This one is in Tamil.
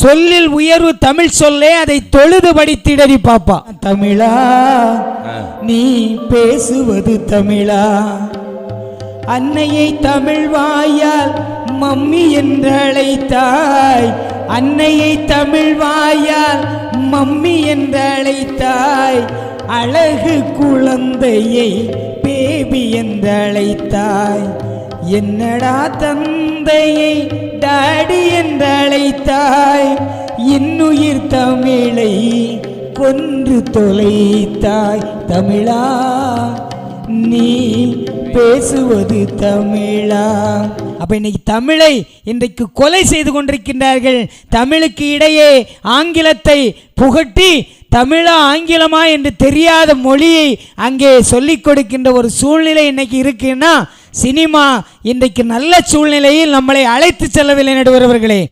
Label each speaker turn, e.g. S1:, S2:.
S1: சொல்லில் உயர்வு தமிழ் சொல்லே, அதை தொழுது படித்திடறி பாப்பா. தமிழா நீ பேசுவது தமிழா, அன்னையை தமிழ் வாயால் மம்மி என்றழைத்தாய், அன்னையை தமிழ் வாயால் மம்மி என்றழைத்தாய், அழகு குழந்தையை பேபி என்றழைத்தாய், என்னடா தந்தையை டாடி என்றழைத்தாய், இன்னுயிர் தமிழை கொன்று தொலைத்தாய். தமிழா நீ பேசுவது தமிழா. அப்ப இன்னைக்கு தமிழை இன்றைக்கு கொலை செய்து கொண்டிருக்கின்றார்கள். தமிழுக்கு இடையே ஆங்கிலத்தை புகட்டி தமிழா ஆங்கிலமா என்று தெரியாத மொழியை அங்கே சொல்லிக் கொடுக்கின்ற ஒரு சூழ்நிலை இன்னைக்கு இருக்குன்னா, சினிமா இன்றைக்கு நல்ல சூழ்நிலையில் நம்மளை அழைத்து செல்லவில்லை நடுவர்களே.